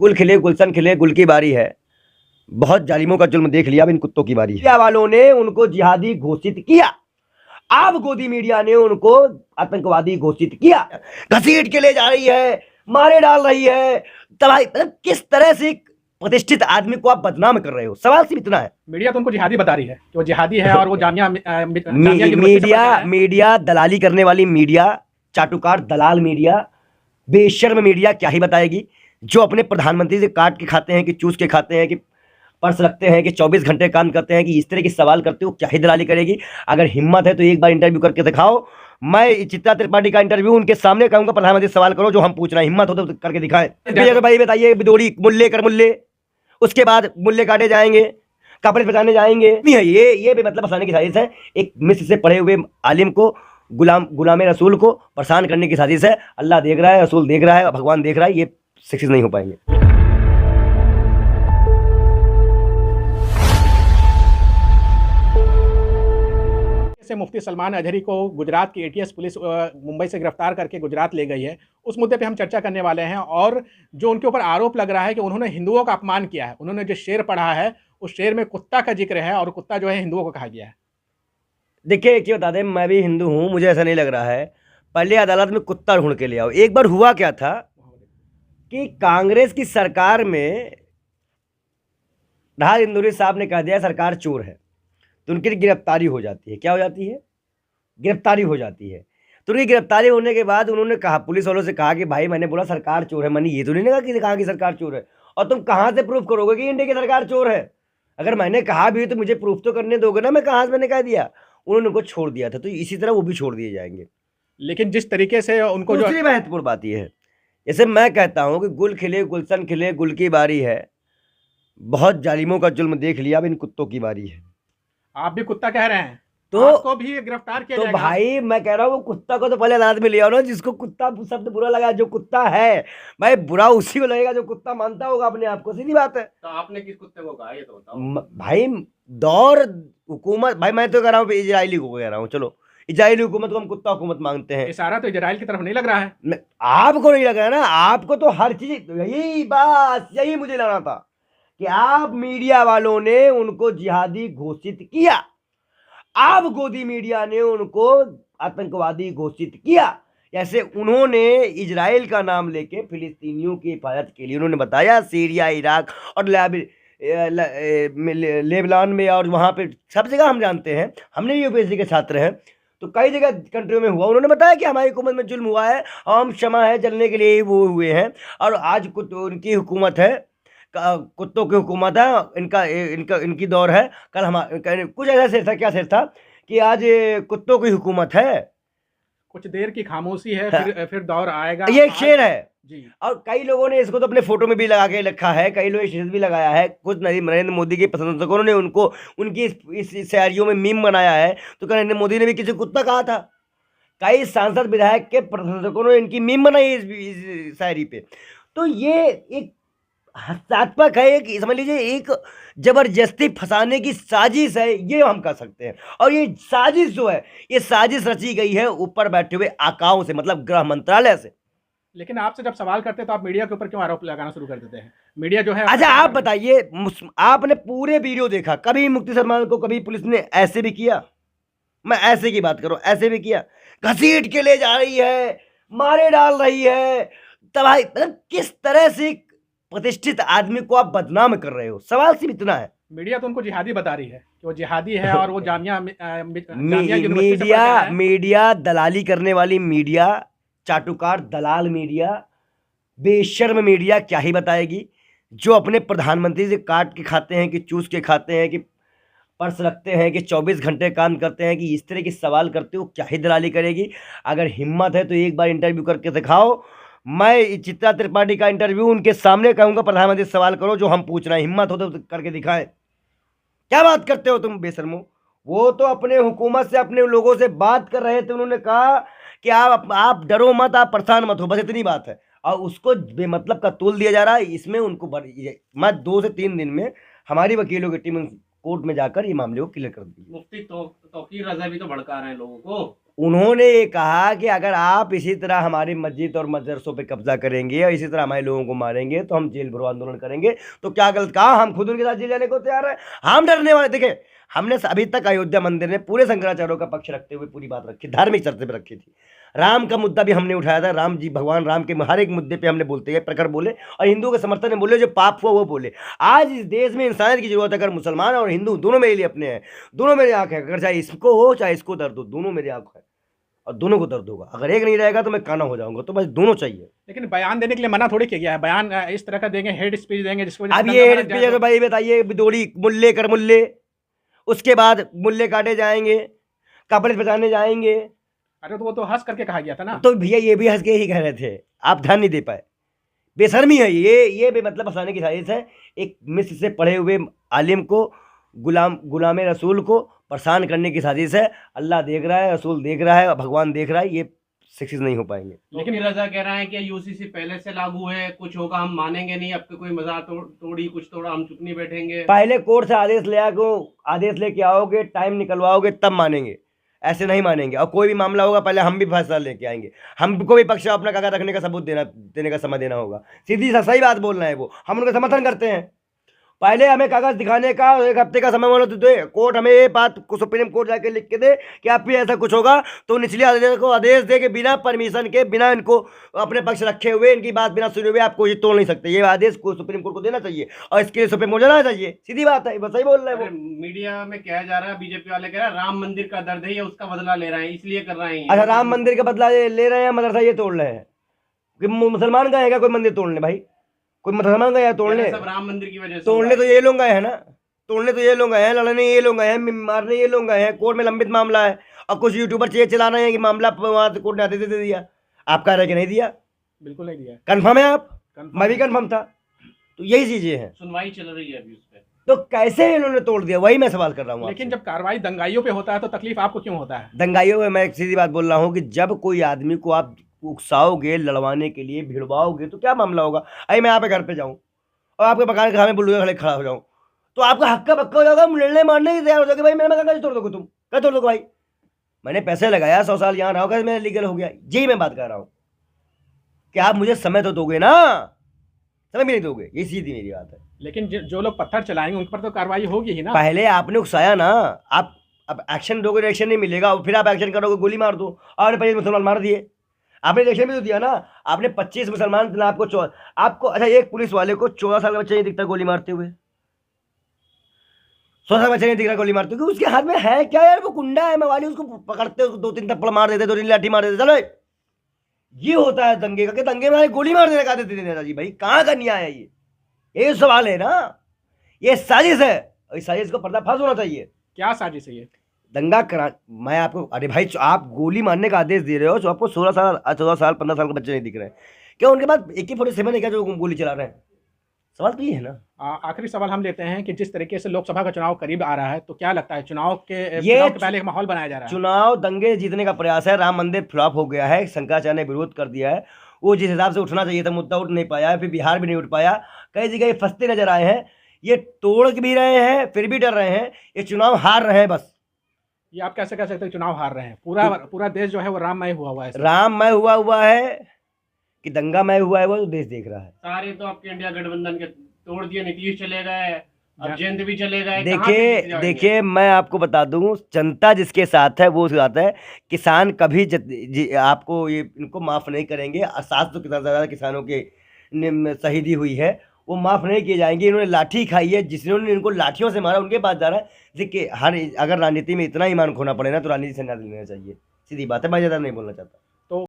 गुल खिले गुलशन खिले गुल की बारी है। बहुत जालिमों का जुल्म देख लिया, अब इन कुत्तों की बारी है। मीडिया वालों ने उनको जिहादी घोषित किया, अब गोदी मीडिया ने उनको आतंकवादी घोषित किया। घसीट के ले जा रही है, मारे डाल रही है, तबाही। मतलब किस तरह से एक प्रतिष्ठित आदमी को आप बदनाम कर रहे हो, सवाल सिर्फ इतना है। मीडिया तो उनको जिहादी बता रही है कि वो जिहादी है और वो जामिया मीडिया दलाली करने वाली मीडिया, चाटुकार दलाल मीडिया, बेशर्म मीडिया क्या ही बताएगी। जो अपने प्रधानमंत्री से काट के खाते हैं कि चूस के खाते हैं कि पर्स रखते हैं कि 24 घंटे काम करते हैं कि इस तरह के सवाल करते हो, क्या ही दलाली करेगी। अगर हिम्मत है तो एक बार इंटरव्यू करके दिखाओ। मैं चित्रा त्रिपाठी का इंटरव्यू उनके सामने कहूंगा, प्रधानमंत्री सवाल करो जो हम पूछ रहे हैं, हिम्मत हो तो करके दिखाएं। भाई बताइए, बिदोड़ी मुल्ले कर मुल्ले, उसके बाद मुल्ले काटे जाएंगे, कपड़े बचाने जाएंगे। नहीं है ये बेमतलब फंसाने की साजिश है। एक मिस्र से पढ़े हुए आलिम को, गुलाम रसूल को परेशान करने की साजिश है। अल्लाह देख रहा है, रसूल देख रहा है, भगवान देख रहा है, ये सक्सेस नहीं हो पाएंगे। से मुफ्ती सलमान अजहरी को गुजरात की एटीएस पुलिस मुंबई से गिरफ्तार करके गुजरात ले गई है, उस मुद्दे पे हम चर्चा करने वाले हैं। और जो उनके ऊपर आरोप लग रहा है कि उन्होंने हिंदुओं का अपमान किया है, उन्होंने जो शेर पढ़ा है उस शेर में कुत्ता का जिक्र है और कुत्ता जो है हिंदुओं को कहा गया है। देखिए एक चीज बता दें, मैं भी हिंदू हूं, मुझे ऐसा नहीं लग रहा है। पहले अदालत में कुत्ता ढूंढ के ले आओ। एक बार हुआ क्या था कि कांग्रेस की सरकार में राहत इंदौरी साहब ने कह दिया सरकार चोर है, तो उनकी गिरफ्तारी हो जाती है। क्या हो जाती है? गिरफ्तारी हो जाती है। तो उनकी गिरफ्तारी होने के बाद उन्होंने कहा, पुलिस वालों से कहा कि भाई मैंने बोला सरकार चोर है, मैंने ये तो नहीं कहा कि सरकार चोर है, और तुम कहां से प्रूफ करोगे कि इंडिया की सरकार चोर है? अगर मैंने कहा भी तो मुझे प्रूफ तो करने दोगे ना, मैं कहां से मैंने कह दिया। उन्होंने उनको छोड़ दिया था, तो इसी तरह वो भी छोड़ दिए जाएंगे। लेकिन जिस तरीके से उनको जो दूसरी महत्वपूर्ण बात यह है, जैसे मैं कहता हूं कि गुल खिले गुलशन खिले गुल की बारी है। बहुत जालिमों का जुल्म देख लिया, अब इन कुत्तों की बारी है। आप भी कुत्ता कह रहे हैं तो आपको भी गिरफ्तार किया जाएगा। भाई मैं कह रहा हूँ, वो कुत्ता को तो पहले अदालत में ले आओ ना, जिसको कुत्ता शब्द बुरा लगा। जो कुत्ता है भाई, बुरा उसी को लगेगा जो कुत्ता मानता होगा अपने आप को, सीधी बात है। तो आपने किस कुत्ते को कहा ये तो बताओ। भाई दौर हुकूमत, भाई मैं तो कह रहा हूँ इजरायली को कह रहा हूँ, चलो इजरायली हुकूमत को हम कुत्ता हुकूमत मांगते हैं। इशारा तो इजराइल की तरफ नहीं लग रहा है। आपको नहीं लग रहा है ना? आपको तो हर चीज, यही बात, यही मुझे लगा था कि आप मीडिया वालों ने उनको जिहादी घोषित किया, अब गोदी मीडिया ने उनको आतंकवादी घोषित किया। जैसे उन्होंने इजराइल का नाम लेके फिलिस्तीनियों की हिफाजत के लिए उन्होंने बताया सीरिया, इराक और लेबनान में, और वहाँ पे सब जगह हम जानते हैं, हमने भी यूपीएससी के छात्र हैं, तो कई जगह कंट्रियों में हुआ। उन्होंने बताया कि हमारी हुकूमत में जुल्म हुआ है, हम क्षमा है जलने के लिए वो हुए हैं, और आज उनकी हुकूमत है, कुत्तों की हुकूमत है, इनकी दौर है। कल हम कुछ ऐसा शेर था, क्या शेर था कि आज कुत्तों की हुकूमत है, कुछ देर की खामोशी है, हाँ। फिर दौर आएगा। ये एक शेर है जी। और कई लोगों ने इसको तो अपने फोटो में भी लगा के रखा है, कई लोगों ने शेर भी लगाया है। कुछ नरेंद्र मोदी के प्रशंसकों ने उनको उनकी इस शायरियों में मीम बनाया है, तो नरेंद्र मोदी ने भी किसी कुत्ता कहा था। कई सांसद विधायक के प्रशंसकों ने इनकी मीम बनाई इस शायरी पे। तो ये एक हस्तात्मक है, एक समझ लीजिए एक जबरदस्ती फंसाने की साजिश है, ये हम कह सकते हैं। और ये साजिश जो है, ये साजिश रची गई है ऊपर बैठे हुए आकाओं से, मतलब गृह मंत्रालय से। लेकिन आपसे जब सवाल करते हैं तो आप मीडिया के ऊपर क्यों आरोप लगाना शुरू कर देते हैं? मीडिया जो है, अच्छा आप बताइए, आपने पूरे वीडियो देखा, कभी मुफ्ती सलमान को कभी पुलिस ने ऐसे भी किया? मैं ऐसे की बात करूं, ऐसे भी किया? घसीट के ले जा रही है, मारे डाल रही है, तबाही। मतलब किस तरह से प्रतिष्ठित आदमी को आप बदनाम कर रहे हो, सवाल सिर्फ इतना है। मीडिया तो उनको जिहादी बता रही है कि वो जिहादी है और वो मीडिया दलाली करने वाली मीडिया, चाटुकार दलाल मीडिया, बेशर्म मीडिया क्या ही बताएगी। जो अपने प्रधानमंत्री से काट के खाते हैं कि चूस के खाते हैं कि पर्स रखते हैं कि 24 घंटे काम करते हैं कि इस तरह के सवाल करते हो, क्या ही दलाली करेगी। अगर हिम्मत है तो एक बार इंटरव्यू करके दिखाओ। मैं चित्रा त्रिपाठी का इंटरव्यू उनके सामने कहूंगा, प्रधानमंत्री सवाल करो जो हम पूछ रहे हैं, हिम्मत हो तो करके दिखाएं। क्या बात करते हो तुम बेशर्मो? वो तो अपने हुकूमत से, अपने लोगों से बात कर रहे थे, उन्होंने कहा कि आप डरो मत, आप परेशान मत हो, बस इतनी बात है। और उसको बेमतलब का तोल दिया जा रहा है। इसमें उनको मैं 2 से 3 दिन में हमारी वकीलों की टीम कोर्ट में जाकर ये मामले को क्लियर कर दी। मुफ्ती तौकीर रजा भी तो भड़का रहे हैं लोगों को। उन्होंने ये कहा कि अगर आप इसी तरह हमारी मस्जिद और मदरसों पे कब्जा करेंगे और इसी तरह हमारे लोगों को मारेंगे तो हम जेल भरो आंदोलन करेंगे। तो क्या गलत कहा? हम खुद उनके साथ जेल जाने को तैयार है, हम डरने वाले। देखिए, हमने अभी तक अयोध्या मंदिर में पूरे शंकराचार्यों का पक्ष रखते हुए पूरी बात रखी, धार्मिक चर्चा पे रखी थी। राम का मुद्दा भी हमने उठाया था, राम जी भगवान राम के हर एक मुद्दे पे हमने बोलते गए, प्रखर बोले, और हिंदुओं के समर्थन में बोले, जो पाप हुआ वो बोले। आज इस देश में इंसानियत की जरूरत है। अगर मुसलमान और हिंदू दोनों मेरे लिए अपने हैं, दोनों मेरी आंख है। अगर चाहे इसको हो चाहे इसको दर्द हो, दोनों मेरी आंख है और दोनों को दर्द होगा। अगर एक नहीं रहेगा तो मैं काना हो जाऊंगा। तो बस दोनों चाहिए। लेकिन बयान देने के लिए मना थोड़ी किया गया है। बयान इस तरह का देंगे, हेड स्पीच देंगे जिसको अब ये हेड स्पीच है तो भाई बताइए, बिदोड़ी मुल्ले कर मुल्ले, उसके बाद मुल्ले काटे जाएंगे, कपड़े बचाने जाएंगे। अरे तो वो तो हंस करके कहा गया था ना। तो भैया ये भी हंस के ही कह रहे थे, आप ध्यान नहीं दे पाए। बेशर्मी है ये बेमतलब फंसाने की साजिश है। एक मिस्र से पढ़े हुए आलिम को, गुलाम रसूल को परेशान करने की साजिश है। अल्लाह देख रहा है, रसूल देख रहा है, भगवान देख रहा है। ये सक्सेस नहीं हो पाएंगे। लेकिन रजा कह रहा है कि यूसीसी पहले से लागू है, कुछ होगा हम मानेंगे नहीं, अब कोई मजाक तोड़ी कुछ तोड़ा हम चुप नहीं बैठेंगे। पहले कोर्ट से आदेश लेके आओगे, टाइम निकलवाओगे, तब मानेंगे, ऐसे नहीं मानेंगे। और कोई भी मामला होगा पहले हम भी फैसला लेके आएंगे। हमको भी पक्ष अपना कागज रखने का सबूत देने का समय देना होगा। सीधी सही बात बोलना है वो, हम उनका समर्थन करते हैं। पहले हमें कागज दिखाने का 1 हफ्ते का समय मानो तो दे। कोर्ट हमें ये बात को सुप्रीम कोर्ट जाके लिख के दे कि आप भी ऐसा कुछ होगा तो निचले आदेश को आदेश दे कि बिना परमिशन के, बिना इनको अपने पक्ष रखे हुए, इनकी बात बिना सुने हुए आप कोई तोड़ नहीं सकते। ये आदेश को सुप्रीम कोर्ट को देना चाहिए और इसके लिए सुप्रीम कोर्ट जाना चाहिए। सीधी बात है, बस सही बोल रहे हैं वो। मीडिया में कहा जा रहा है, बीजेपी वाले कह रहे हैं राम मंदिर का दर्द है, ये उसका बदला ले रहे हैं, इसलिए कर रहे हैं। अच्छा, राम मंदिर का बदला ले रहे हैं, मदरसा ये तोड़ रहे हैं कि मुसलमान गए हैं क्या कोई मंदिर तोड़ने? भाई कोई मुसलमान गया तोड़ने? सब राम मंदिर की वजह से तोड़ने तो ये लोग गए हैं ना, तोड़ने तो ये लोग गए हैं, लड़ने ये लोग गए हैं, मारने ये लोग गए हैं। कोर्ट में लंबित मामला है और कुछ यूट्यूबर चला रहे हैं कि मामला वहाँ कोर्ट ने आदेश दे दिया। आप कह रहे कि नहीं दिया? बिल्कुल नहीं दिया। कंफर्म है आप? मैं भी कंफर्म था। तो यही चीजें हैं, सुनवाई चल रही है अभी उस पर। तो कैसे इन्होंने तोड़ दिया, वही मैं सवाल कर रहा हूँ। लेकिन जब कार्रवाई दंगाइयों पे होता है तो तकलीफ आपको क्यों होता है? दंगाइयों में मैं एक सीधी बात बोल रहा हूँ कि जब कोई आदमी को आप उकसाओगे, लड़वाने के लिए भिड़वाओगे तो क्या मामला होगा? अरे मैं यहाँ पे घर पे जाऊँ और आपके मकान के सामने बुलडोजर खड़ा हो जाऊँ तो आपका हक्का बक्का हो जाएगा, लड़ने मारने की तैयार हो जाओगे। भाई मेरा मकान कैसे तोड़ दोगे तुम? क्या तोड़ दोगे भाई? मैंने पैसे लगाया, 100 साल यहाँ रहा होगा, मेरा लीगल हो गया। यही मैं बात कर रहा हूँ कि आप मुझे समय तो दोगे ना, समय भी नहीं दोगे। ये सीधी मेरी बात है। लेकिन जो लोग पत्थर चलाएंगे उन पर तो कार्रवाई होगी ही ना। पहले आपने उकसाया ना, आप अब एक्शन दोगे, रिएक्शन नहीं मिलेगा, फिर आप एक्शन करोगे, गोली मार दो। आपने 25 मुसलमान मार दिए, आपने रिएक्शन भी तो दिया ना। आपने 25 मुसलमान, आपको अच्छा, एक पुलिस वाले को 14 साल का बच्चा नहीं दिखता गोली मारते हुए, 16 साल का बच्चा नहीं दिख रहा गोली मारते हुए। उसके हाथ में है क्या यार? वो कुंडा है मवाली, उसको पकड़ते, उसको 2-3 थप्पड़ मार देते, 2-3 लाठी मार देते। चलो, ये होता है दंगे का, कि दंगे में गोली मार देने का देते नेताजी। भाई कहाँ का न्याय है ये सवाल है ना। ये साजिश है, इस साजिश को पर्दाफाश होना चाहिए। क्या साजिश है ये? दंगा करा, मैं आपको, अरे भाई आप गोली मारने का आदेश दे रहे हो, जो आपको 16 साल, 14 साल, 15 साल के बच्चे नहीं दिख रहे हैं क्या? उनके बाद AK-47 है क्या जो गोली चला रहे हैं? सवाल तो ये है ना। आखिरी सवाल हम लेते हैं कि जिस तरीके से लोकसभा का चुनाव करीब आ रहा है तो क्या लगता है चुनाव के पहले एक माहौल बनाया जा रहा है? चुनाव दंगे जीतने का प्रयास है। राम मंदिर फ्लॉप हो गया है, शंकराचार्य ने विरोध कर दिया है। वो जिस हिसाब से उठना चाहिए था मुद्दा उठ नहीं पाया है, फिर बिहार भी नहीं उठ पाया, कई जगह फंसते नजर आए हैं। ये तोड़ भी रहे हैं, फिर भी डर रहे हैं, ये चुनाव हार रहे हैं। बस ये आप कैसे कह सकते हैं चुनाव हार रहे हैं? पूरा देश जो है वो राममय हुआ है। राममय हुआ है कि दंगामय हुआ है, वो देश देख रहा है। सारे तो आपके इंडिया गठबंधन के तोड़ दिए, नीतीश चले गए, अब जयंत भी चले गए। देखिए मैं आपको बता दूं, जनता जिसके साथ है वो उसके साथ है। किसान कभी आपको ये इनको माफ नहीं करेंगे। 700 ज़्यादा किसानों के शहीदी हुई है, वो माफ़ नहीं किए जाएंगे। इन्होंने लाठी खाई है, जिन्होंने इनको लाठियों से मारा उनके पास जा रहा है। देखिए, अगर राजनीति में इतना ईमान खोना पड़े ना तो राजनीति से ना लेना चाहिए। सीधी बात है, मैं ज़्यादा नहीं बोलना चाहता।